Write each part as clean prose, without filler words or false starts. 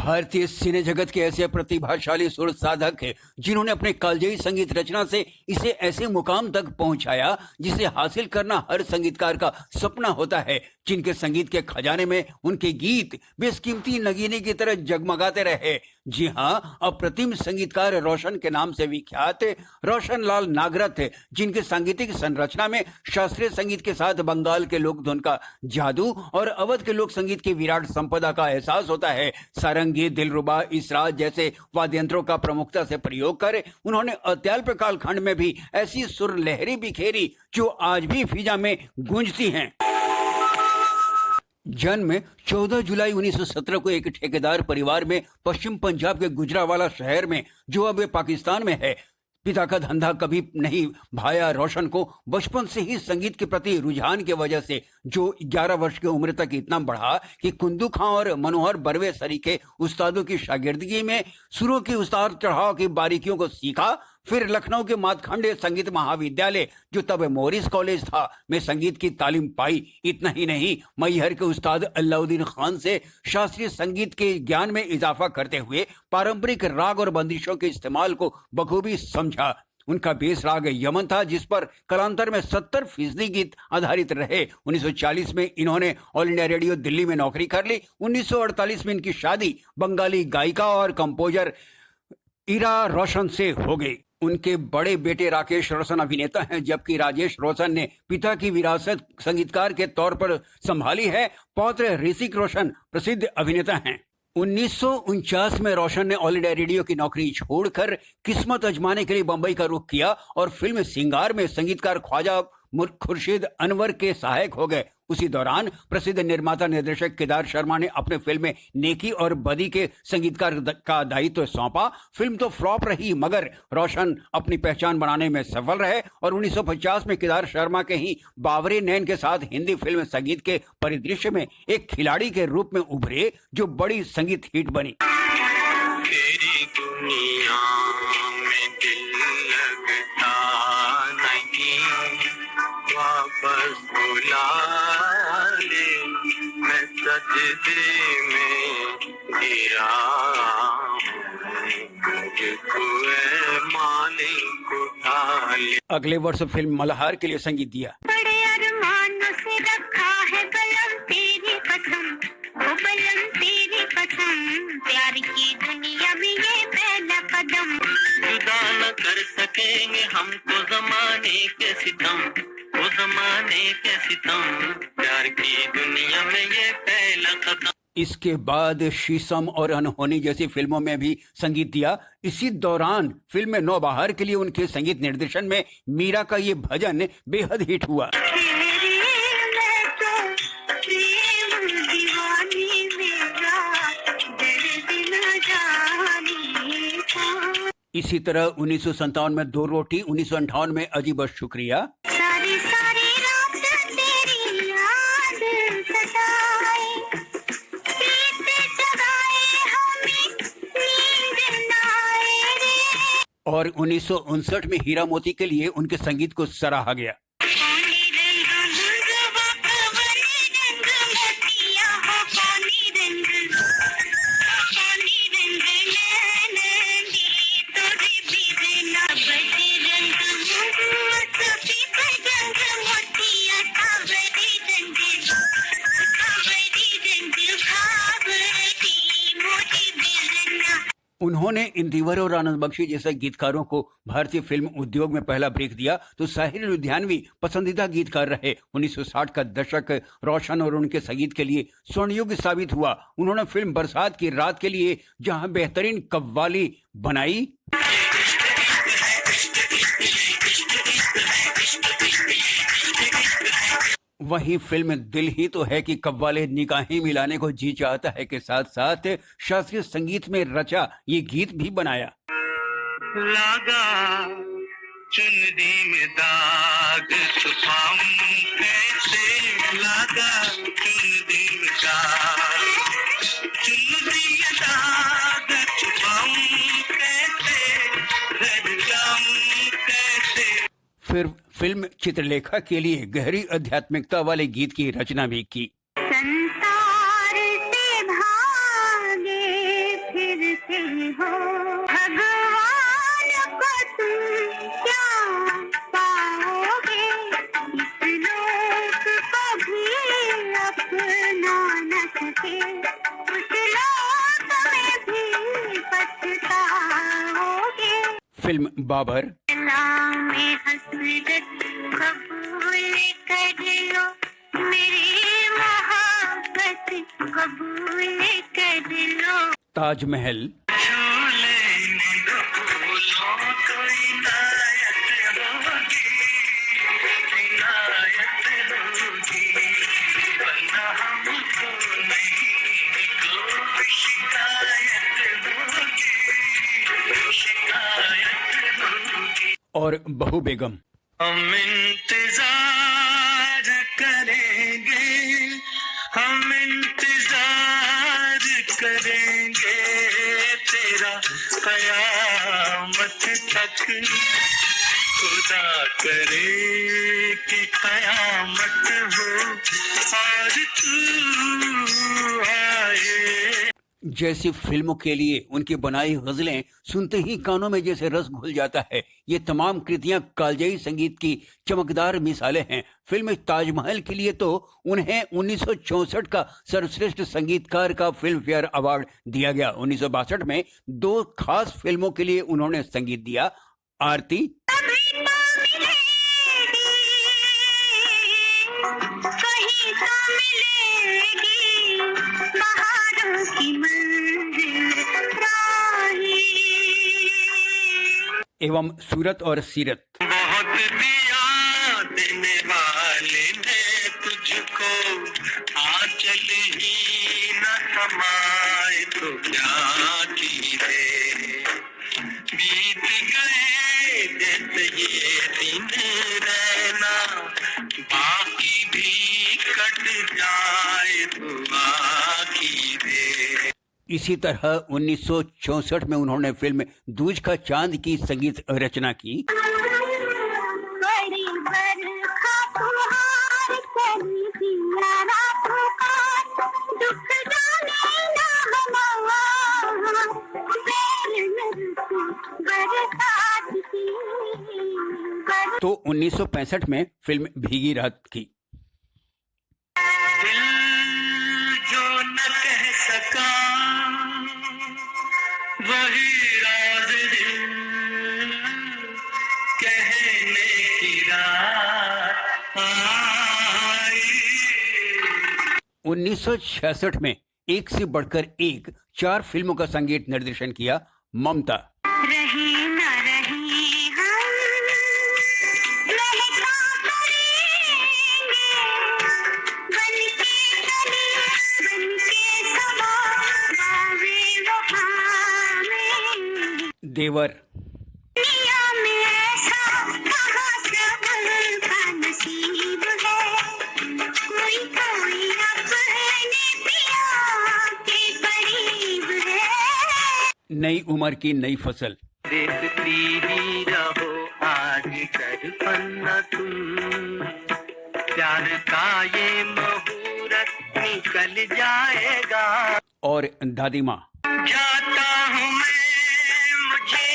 भारतीय सिने जगत के ऐसे प्रतिभाशाली सुर साधक हैं जिन्होंने अपने कालजयी संगीत रचना से इसे ऐसे मुकाम तक पहुंचाया जिसे हासिल करना हर संगीतकार का सपना होता है। जिनके संगीत के खजाने में उनके गीत बेशकीमती नगीने की तरह जगमगाते रहे। जी हाँ, अप्रतिम संगीतकार रोशन के नाम से विख्यात रोशन लाल नागरथ, जिनके सांगीतिक संरचना में शास्त्रीय संगीत के साथ बंगाल के लोक धुन का जादू और अवध के लोक संगीत की विराट संपदा का एहसास होता है। सारंगी, दिलरुबा, इसराज जैसे वाद्य यंत्रों का प्रमुखता से प्रयोग कर उन्होंने अत्याल्प कालखंड में भी ऐसी सुर लहरी बिखेरी जो आज भी फिजा में गूंजती हैं। जन्म 14 जुलाई 1917 को एक ठेकेदार परिवार में पश्चिम पंजाब के गुजरावाला शहर में, जो अब पाकिस्तान में है। पिता का धंधा कभी नहीं भाया रोशन को बचपन से ही संगीत के प्रति रुझान की वजह से, जो 11 वर्ष की उम्र तक इतना बढ़ा कि कुंदू खां और मनोहर बर्वे सरीखे उस्तादों की शागिर्दगी में सुरों की उतार चढ़ाव की बारीकियों को सीखा। फिर लखनऊ के मातखंडे संगीत महाविद्यालय, जो तब मोरिस कॉलेज था, में संगीत की तालीम पाई। इतना ही नहीं, मैहर के उस्ताद अलाउद्दीन खान से शास्त्रीय संगीत के ज्ञान में इजाफा करते हुए पारंपरिक राग और बंदिशों के इस्तेमाल को बखूबी समझा। उनका बेस राग यमन था, जिस पर कालांतर में 70% गीत आधारित रहे। 1940 में इन्होंने ऑल इंडिया रेडियो दिल्ली में नौकरी कर ली। 1948 में इनकी शादी बंगाली गायिका और कंपोजर इरा रोशन से हो गई। उनके बड़े बेटे राकेश रोशन अभिनेता हैं, जबकि राजेश रोशन ने पिता की विरासत संगीतकार के तौर पर संभाली है। पौत्र ऋतिक रोशन प्रसिद्ध अभिनेता हैं। 1949 में रोशन ने ऑल इंडिया रेडियो की नौकरी छोड़कर किस्मत आजमाने के लिए बंबई का रुख किया और फिल्म सिंगार में संगीतकार ख्वाजा खुर्शीद अनवर के सहायक हो गए। उसी दौरान प्रसिद्ध निर्माता निर्देशक केदार शर्मा ने अपने फिल्म नेकी और बदी के संगीतकार का दायित्व सौंपा। फिल्म तो फ्लॉप रही, मगर रोशन अपनी पहचान बनाने में सफल रहे और 1950 में केदार शर्मा के ही बावरे नैन के साथ हिंदी फिल्म संगीत के परिदृश्य में एक खिलाड़ी के रूप में उभरे, जो बड़ी संगीत हिट बनी। तेरी दुनिया में दिल लगता नहीं, वापस बुला ले, मैं सजदे में गिरा हूँ, मुझको ऐ मालिक उठा ले। अगले वर्ष फिल्म मल्हार के लिए संगीत दिया। बड़े अरमानों से रखा है बलम तेरी कसम, वो बलम तेरी कसम, प्यार की दुनिया में ये पहला कदम। जुदा न कर सकेंगे हमको ज़माने के सितम, वो ज़माने के सितम, प्यार की दुनिया में ये पहला कदम। इसके बाद शीशम और अनहोनी जैसी फिल्मों में भी संगीत दिया। इसी दौरान फिल्म नौबहार के लिए उनके संगीत निर्देशन में मीरा का ये भजन बेहद हिट हुआ। इसी तरह 1957 में दो रोटी, 1958 में अजीब शुक्रिया, सारी सारी रात तेरी याद सताए, पीते जगाए हमें नींद ना आए रे। और 1959 में हीरा मोती के लिए उनके संगीत को सराहा गया। उन्होंने इंदिवर और आनंद बख्शी जैसे गीतकारों को भारतीय फिल्म उद्योग में पहला ब्रेक दिया, तो साहिर लुधियानवी पसंदीदा गीतकार रहे। 1960 का दशक रोशन और उनके संगीत के लिए स्वर्णयुग साबित हुआ। उन्होंने फिल्म बरसात की रात के लिए जहां बेहतरीन कव्वाली बनाई, वहीं फिल्म दिल ही तो है कि कव्वाले निगाहें मिलाने को जी चाहता है के साथ साथ शास्त्रीय संगीत में रचा ये गीत भी बनाया। लगा चुनरी में दाग छुपाऊं कैसे, लगा चुनरी में दाग, चुनरी में दाग छुपाऊं कैसे, रह जाऊं कैसे। फिर फिल्म चित्रलेखा के लिए गहरी आध्यात्मिकता वाले गीत की रचना भी की। संसार से भागे फिल्म बाबर, में हसरत कबूल कर लो, मेरी मोहब्बत कबूल कर लो। ताजमहल, और बहू बेगम। हम इंतजार करेंगे, हम इंतजार करेंगे तेरा कयामत तक, खुदा करे कि कयामत हो और तू आए। जैसी फिल्मों के लिए उनकी बनाई गजलें सुनते ही कानों में जैसे रस घुल जाता है, ये तमाम कृतियां कालजयी संगीत की चमकदार मिसालें हैं। फिल्म ताजमहल के लिए तो उन्हें 1964 का सर्वश्रेष्ठ संगीतकार का फिल्म फेयर अवार्ड दिया गया। 1962 में 2 खास फिल्मों के लिए उन्होंने संगीत दिया, आरती एवं सूरत और सीरत। बहुत दिया देने वाले ने तुझको, आंचल ही न समाए तो क्या कीजिए, बीत गए जैसे ये दिन रहना, बाकी भी कट जाए तो बाकी दे। इसी तरह 1964 में उन्होंने फिल्म दूज का चांद की संगीत रचना की। बड़ी बरखा फुहार चली पिया रातों का, दुख जाने ना हमारा, बैर नरसों बरसात की तो 1965 में फिल्म भीगी रात की। दिल जो न कह सका वही राज दिल कहने की रात आई। 1966 में एक से बढ़कर एक 4 फिल्मों का संगीत निर्देशन किया ममता। रहे न रहे हम लहका करेंगे, बनके चले बनके सबा गावे वफा में, देवर, दुनिया में ऐसा कहाँ सबर का नसीब है, कोई कोई अपने पिया के करीब है। नई उम्र की नई फसल, देखती ही रहो आज कर पन्ना तुम, प्यार का ये मुहूर्त निकल जाएगा। और दादी माँ। जाता हूँ मैं, मुझे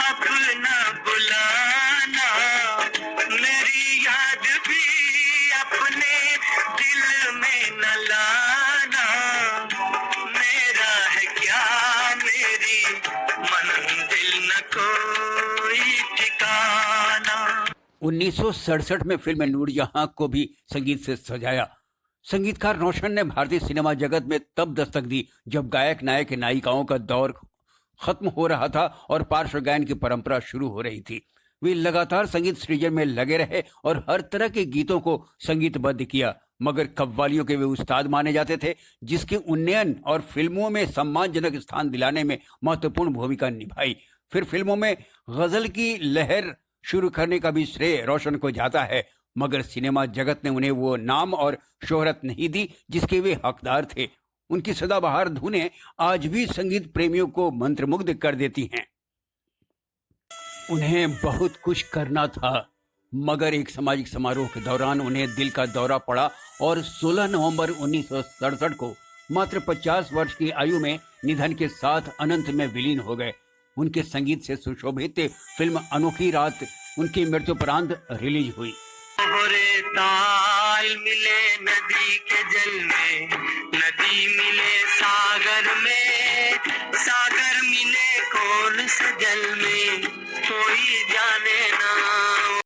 अब न बुलाना, मेरी याद भी अपने दिल में न लाना, मेरा है क्या मेरी मंजिल न कोई ठिकाना। 1967 में फिल्म नूरजहां को भी संगीत से सजाया। संगीतकार रोशन ने भारतीय सिनेमा जगत में तब दस्तक दी जब गायक नायक नायिकाओं का दौर खत्म हो रहा था और पार्श्व गायन की परंपरा शुरू हो रही थी। वे लगातार संगीत सृजन में लगे रहे और हर तरह के गीतों को संगीतबद्ध किया, मगर कव्वालियों के वे उस्ताद माने जाते थे, जिसके उन्नयन और फिल्मों में सम्मानजनक स्थान दिलाने में महत्वपूर्ण भूमिका निभाई। फिर फिल्मों में गजल की लहर शुरू करने का भी श्रेय रोशन को जाता है, मगर सिनेमा जगत ने उन्हें वो नाम और शोहरत नहीं दी जिसके वे हकदार थे। उनकी सदाबहार धुनें आज भी संगीत प्रेमियों को मंत्रमुग्ध कर देती हैं। उन्हें बहुत कुछ करना था, मगर एक सामाजिक समारोह के दौरान उन्हें दिल का दौरा पड़ा और 16 नवंबर 1967 को मात्र 50 वर्ष की आयु में निधन के साथ अनंत में विलीन हो गए। उनके संगीत से सुशोभित फिल्म अनोखी रात उनकी मृत्युपरांत रिलीज हुई। तोहरे ताल मिले नदी के जल में, नदी मिले सागर में, सागर मिले कौन से जल में, कोई जाने ना।